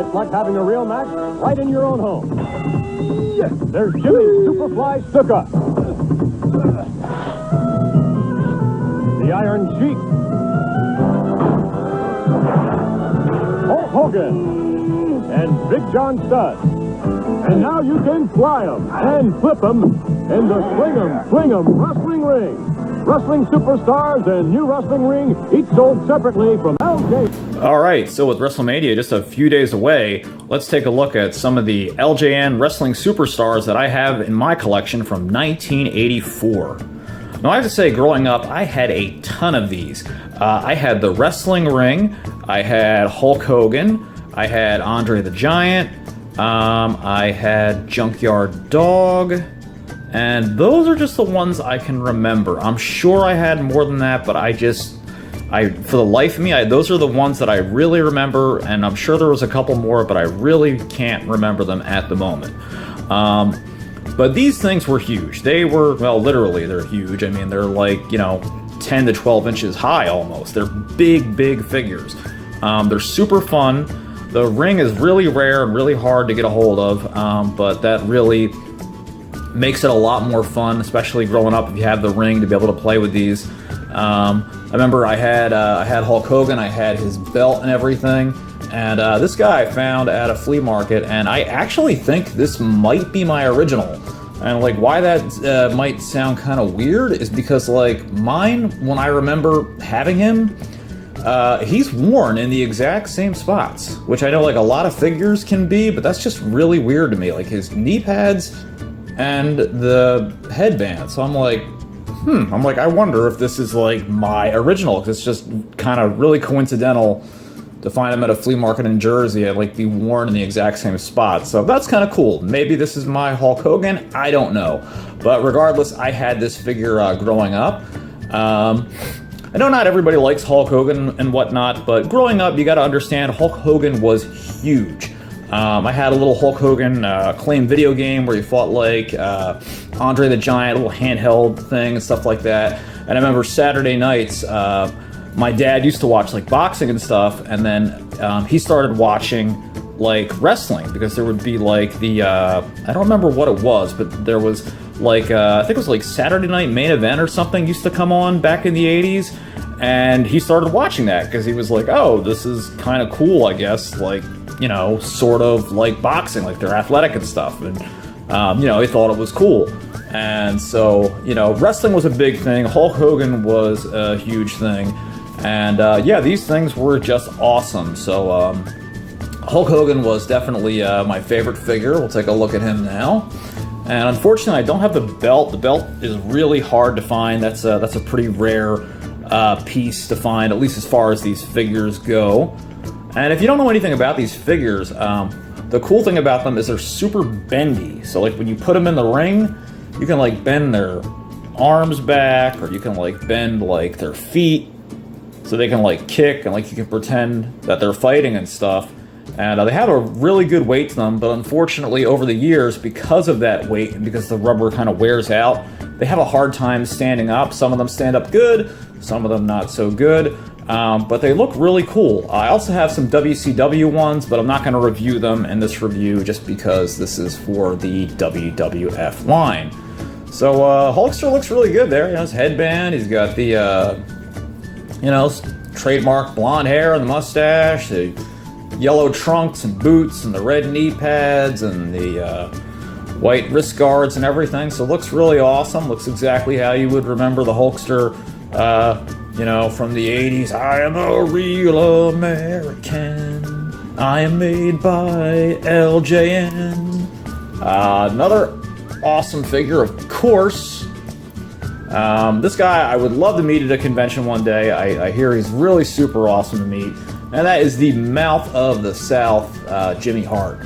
just like having a real match right in your own home. Yes, there's Jimmy Superfly Snuka, the Iron Sheik, Hulk Hogan, and Big John Studd. And now you can fly 'em and flip 'em in the Fling 'em Wrestling Ring. Wrestling Superstars and new wrestling ring, each sold separately from LJ. All right, so with WrestleMania just a few days away, let's take a look at some of the LJN Wrestling Superstars that I have in my collection from 1984. Now, I have to say, growing up, I had a ton of these. I had the wrestling ring, I had Hulk Hogan, I had Andre the Giant, I had Junkyard Dog, and those are just the ones I can remember. I'm sure I had more than that, but for the life of me, those are the ones that I really remember, and I'm sure there was a couple more, but I really can't remember them at the moment. But these things were huge. They were, well, literally, they're huge. I mean, they're like, 10 to 12 inches high almost. They're big, big figures. They're super fun. The ring is really rare and really hard to get a hold of, but that really makes it a lot more fun, especially growing up if you have the ring to be able to play with these. I remember I had Hulk Hogan, I had his belt and everything, and this guy I found at a flea market, and I actually think this might be my original. And why that might sound kind of weird is because mine, when I remember having him, he's worn in the exact same spots, which I know a lot of figures can be, but that's just really weird to me. His knee pads and the headband. So I'm like, I wonder if this is my original, because it's just kind of really coincidental to find him at a flea market in Jersey and be worn in the exact same spot. So that's kind of cool. Maybe this is my Hulk Hogan, I don't know. But regardless, I had this figure growing up. I know not everybody likes Hulk Hogan and whatnot, but growing up, you got to understand Hulk Hogan was huge. I had a little Hulk Hogan claim video game where you fought Andre the Giant, a little handheld thing and stuff like that. And I remember Saturday nights, my dad used to watch boxing and stuff, and then he started watching wrestling, because there would be I don't remember what it was, but there was I think it was Saturday Night Main Event or something used to come on back in the 80s, and he started watching that because he was oh, this is kind of cool, I guess, sort of like boxing, they're athletic and stuff, and he thought it was cool. And so wrestling was a big thing. Hulk Hogan was a huge thing, and yeah, these things were just awesome. So Hulk Hogan was definitely my favorite figure. We'll take a look at him now. And unfortunately, I don't have the belt. The belt is really hard to find. That's a pretty rare piece to find, at least as far as these figures go. And if you don't know anything about these figures, the cool thing about them is they're super bendy. So when you put them in the ring, you can bend their arms back, or you can bend their feet, so they can kick, and you can pretend that they're fighting and stuff. And they have a really good weight to them, but unfortunately over the years, because of that weight and because the rubber kind of wears out, they have a hard time standing up. Some of them stand up good, some of them not so good. But they look really cool. I also have some WCW ones, but I'm not going to review them in this review just because this is for the WWF line. So Hulkster looks really good there. His headband, he's got the trademark blonde hair and the mustache, the yellow trunks and boots and the red knee pads and the white wrist guards and everything. So it looks really awesome. Looks exactly how you would remember the Hulkster from the 80s. I am a real American. I am made by LJN. Another awesome figure, of course. This guy I would love to meet at a convention one day. I hear he's really super awesome to meet. And that is the Mouth of the South, Jimmy Hart.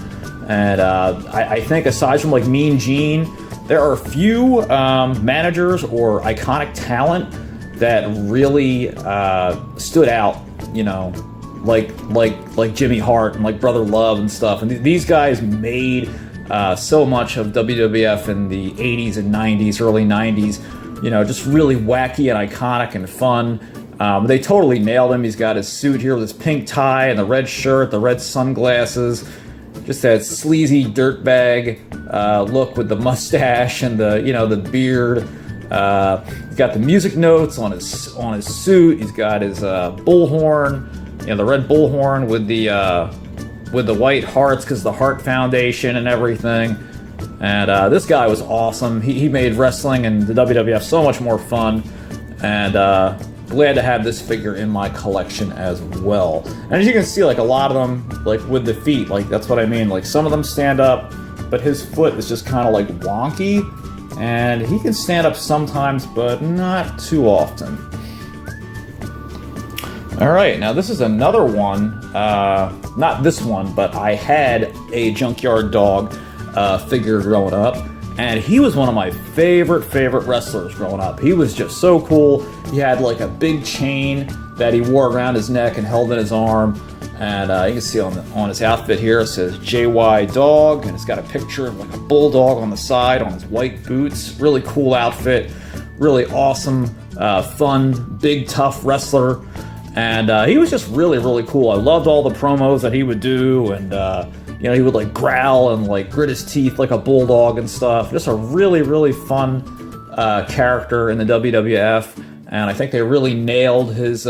And I think aside from Mean Gene, there are few managers or iconic talent that really stood out, like Jimmy Hart and Brother Love and stuff. And these guys made so much of WWF in the 80s and 90s, early 90s, just really wacky and iconic and fun. They totally nailed him. He's got his suit here with his pink tie and the red shirt, the red sunglasses, just that sleazy dirtbag look with the mustache and the beard. He's got the music notes on his suit. He's got his bullhorn, the red bullhorn with the white hearts because the Heart Foundation and everything. And this guy was awesome. He made wrestling and the WWF so much more fun. And glad to have this figure in my collection as well. And as you can see, like a lot of them, like with the feet, like that's what I mean. Like some of them stand up, but his foot is just kind of like wonky. And he can stand up sometimes, but not too often. All right, now this is another one. Not this one, but I had a Junkyard Dog figure growing up. And he was one of my favorite wrestlers growing up. He was just so cool. He had like a big chain that he wore around his neck and held in his arm. And you can see on his outfit here, it says JY Dog, and it's got a picture of like a bulldog on the side on his white boots. Really cool outfit, really awesome, fun, big, tough wrestler. And he was just really cool. I loved all the promos that he would do, and he would like growl and like grit his teeth like a bulldog and stuff. Just a really fun character in the WWF, and I think they really nailed his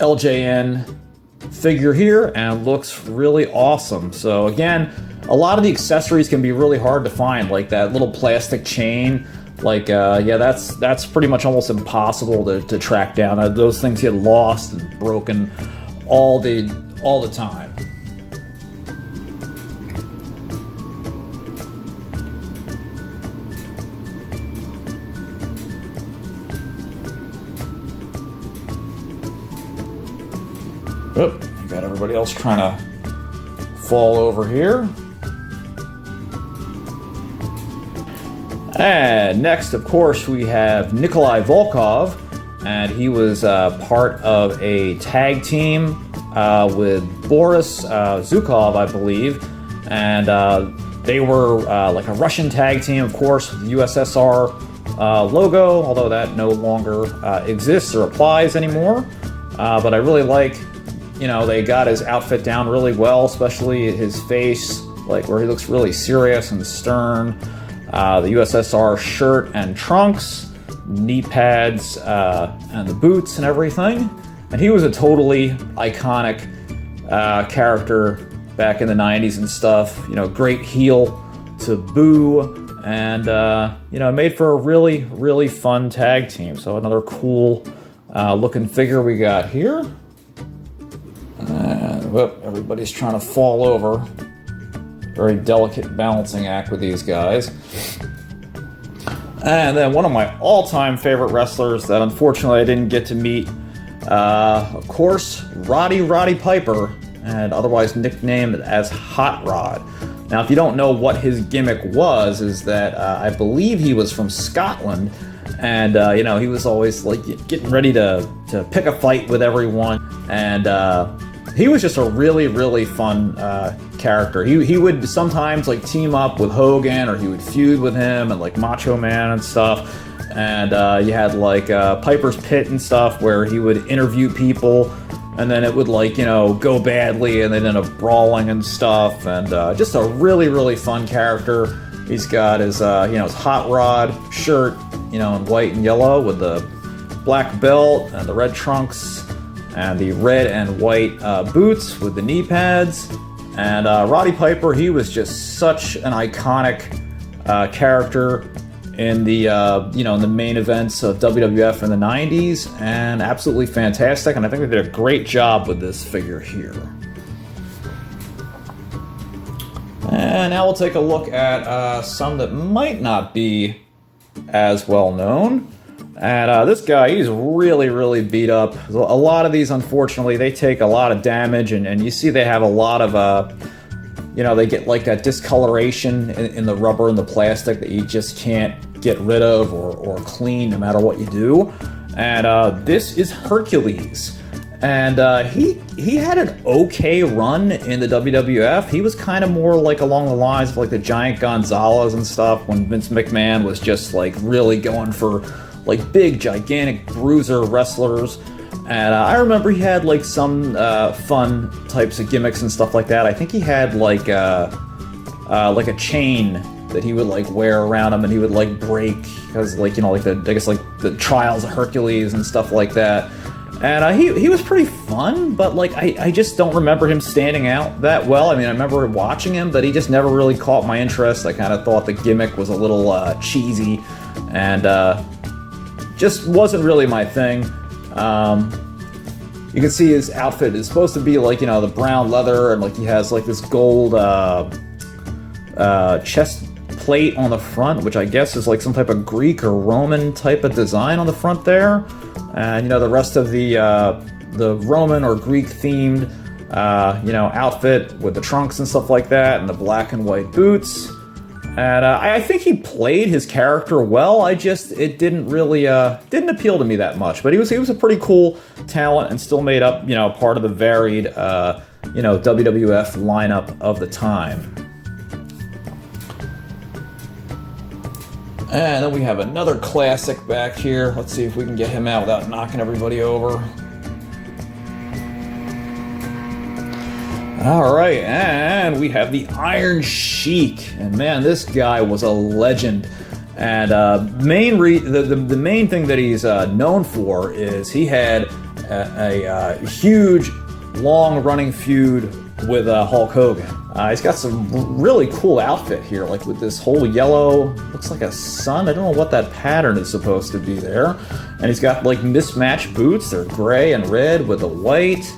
LJN figure here, and looks really awesome. So again, a lot of the accessories can be really hard to find, like that little plastic chain. Like, that's pretty much almost impossible to track down. Those things get lost and broken all the time. Oh, got everybody else trying to fall over here. And next, of course, we have Nikolai Volkov, and he was part of a tag team with Boris Zukov, I believe, and they were like a Russian tag team, of course, with the USSR logo, although that no longer exists or applies anymore. But I really like, they got his outfit down really well, especially his face, like where he looks really serious and stern. The USSR shirt and trunks, knee pads, and the boots and everything. And he was a totally iconic character back in the 90s and stuff. Great heel to boo, and made for a really fun tag team. So another cool looking figure we got here. And everybody's trying to fall over. Very delicate balancing act with these guys. And then one of my all-time favorite wrestlers that unfortunately I didn't get to meet, of course, Roddy Piper, and otherwise nicknamed as Hot Rod. Now, if you don't know what his gimmick was, is that I believe he was from Scotland, and he was always like getting ready to pick a fight with everyone, and he was just a really fun character. He would sometimes like team up with Hogan, or he would feud with him and like Macho Man and stuff. And you had like Piper's Pit and stuff where he would interview people, and then it would like go badly, and they'd end up brawling and stuff. And just a really fun character. He's got his his Hot Rod shirt, in white and yellow with the black belt and the red trunks, and the red and white boots with the knee pads. And Roddy Piper, he was just such an iconic character in the in the main events of WWF in the 90s, and absolutely fantastic. And I think they did a great job with this figure here. And now we'll take a look at some that might not be as well known. And this guy, he's really beat up. A lot of these, unfortunately, they take a lot of damage, and you see they have a lot of, they get like that discoloration in the rubber and the plastic that you just can't get rid of or clean no matter what you do. And this is Hercules. And he had an okay run in the WWF. He was kind of more like along the lines of like the Giant Gonzalez and stuff when Vince McMahon was just like really going for like big, gigantic bruiser wrestlers. And I remember he had like some fun types of gimmicks and stuff like that. I think he had like a chain that he would like wear around him, and he would like break because like like the Trials of Hercules and stuff like that. And he was pretty fun, but like I just don't remember him standing out that well. I mean, I remember watching him, but he just never really caught my interest. I kind of thought the gimmick was a little cheesy, and just wasn't really my thing. You can see his outfit is supposed to be like, the brown leather, and like he has like this gold chest plate on the front, which I guess is like some type of Greek or Roman type of design on the front there. And the rest of the Roman or Greek themed outfit with the trunks and stuff like that, and the black and white boots. And I think he played his character well. It didn't really didn't appeal to me that much. But he was a pretty cool talent, and still made up part of the varied WWF lineup of the time. And then we have another classic back here. Let's see if we can get him out without knocking everybody over. All right, and we have the Iron Sheik. And man, this guy was a legend. And the main thing that he's known for is he had a huge, long-running feud with Hulk Hogan. He's got some really cool outfit here, like with this whole yellow, looks like a sun. I don't know what that pattern is supposed to be there. And he's got like mismatched boots. They're gray and red with the white,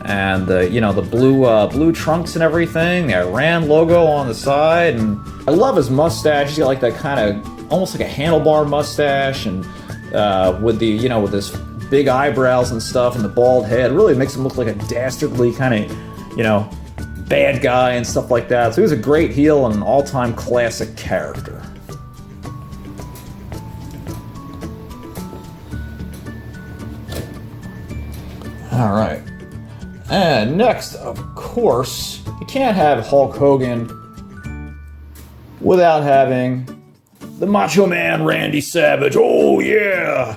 and the blue trunks and everything. The Iran logo on the side, and I love his mustache. He's got like that kind of almost like a handlebar mustache, and with this big eyebrows and stuff, and the bald head. It really makes him look like a dastardly kind of bad guy and stuff like that. So he was a great heel and an all-time classic character. All right. And next, of course, you can't have Hulk Hogan without having the Macho Man Randy Savage. Oh yeah!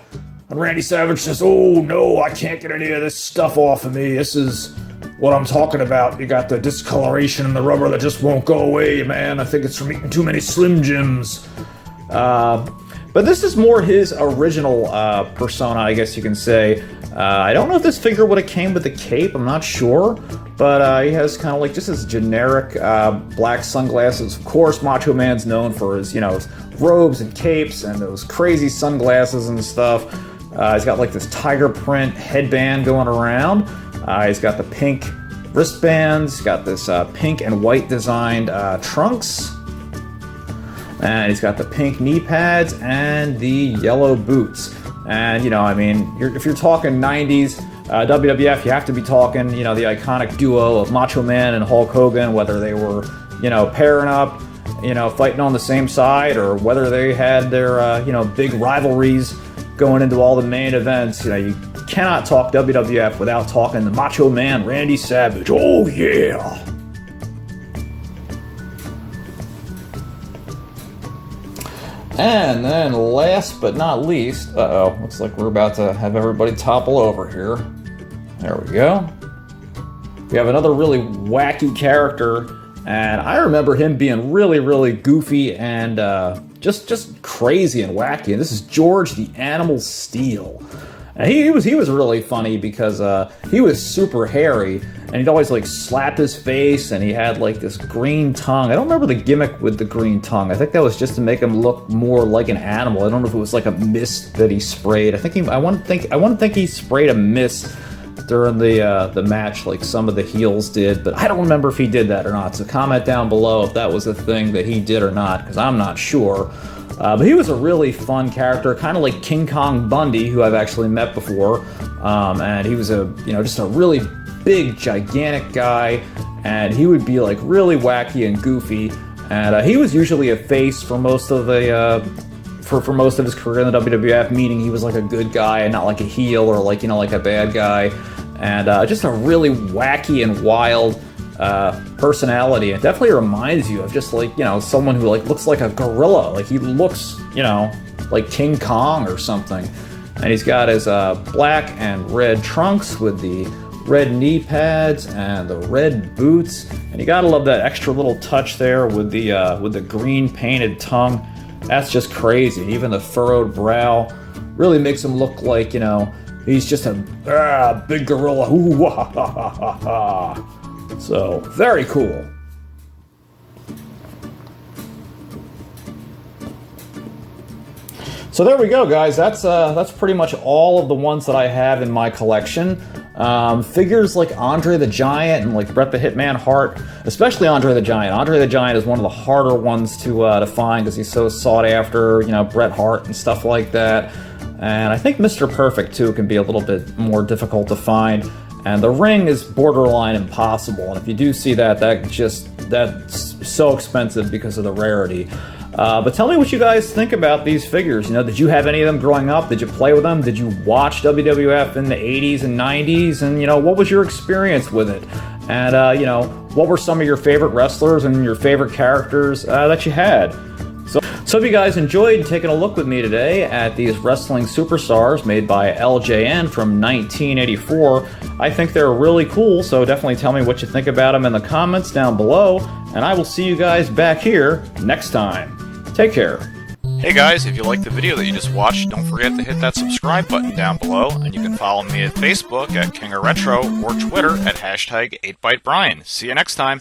And Randy Savage says, "Oh no, I can't get any of this stuff off of me. This is what I'm talking about. You got the discoloration in the rubber that just won't go away, man. I think it's from eating too many Slim Jims." But this is more his original persona, I guess you can say. I don't know if this figure would have came with the cape. I'm not sure. But he has kind of like just his generic black sunglasses. Of course, Macho Man's known for his, his robes and capes and those crazy sunglasses and stuff. He's got like this tiger print headband going around. He's got the pink wristbands. He's got this pink and white designed trunks. And he's got the pink knee pads and the yellow boots. And, if you're talking 90s WWF, you have to be talking, the iconic duo of Macho Man and Hulk Hogan, whether they were, pairing up, fighting on the same side, or whether they had their, big rivalries going into all the main events. You cannot talk WWF without talking the Macho Man Randy Savage. Oh, yeah! And then last but not least, looks like we're about to have everybody topple over here. There we go. We have another really wacky character, and I remember him being really, really goofy and just crazy and wacky. And this is George the Animal Steel. And he was really funny because he was super hairy, and he'd always like slap his face, and he had like this green tongue. I don't remember the gimmick with the green tongue. I think that was just to make him look more like an animal. I don't know if it was like a mist that he sprayed. I want to think he sprayed a mist during the match, like some of the heels did, but I don't remember if he did that or not. So comment down below if that was a thing that he did or not, because I'm not sure. But he was a really fun character, kind of like King Kong Bundy, who I've actually met before. And he was just a really big, gigantic guy, and he would be like really wacky and goofy. And he was usually a face for most of the for most of his career in the WWF, meaning he was like a good guy and not like a heel or like like a bad guy. And just a really wacky and wild personality. It definitely reminds you of just like someone who like looks like a gorilla. Like he looks like King Kong or something. And he's got his black and red trunks with the red knee pads and the red boots. And you gotta love that extra little touch there with the green painted tongue. That's just crazy. Even the furrowed brow really makes him look like, you know, he's just a big gorilla. Ooh, ha, ha, ha, ha, ha. So, very cool. So there we go, guys. That's pretty much all of the ones that I have in my collection. Figures like Andre the Giant and like Bret the Hitman Hart, especially Andre the Giant. Andre the Giant is one of the harder ones to find because he's so sought after, you know, Bret Hart and stuff like that. And I think Mr. Perfect too can be a little bit more difficult to find. And the ring is borderline impossible. And if you do see that, that's so expensive because of the rarity. But tell me what you guys think about these figures. You know, did you have any of them growing up? Did you play with them? Did you watch WWF in the 80s and 90s? And, you know, what was your experience with it? And, you know, what were some of your favorite wrestlers and your favorite characters that you had? So if you guys enjoyed taking a look with me today at these wrestling superstars made by LJN from 1984, I think they're really cool, so definitely tell me what you think about them in the comments down below, and I will see you guys back here next time. Take care. Hey guys, if you liked the video that you just watched, don't forget to hit that subscribe button down below, and you can follow me at Facebook at King of Retro or Twitter at #8ByteBrian. See you next time.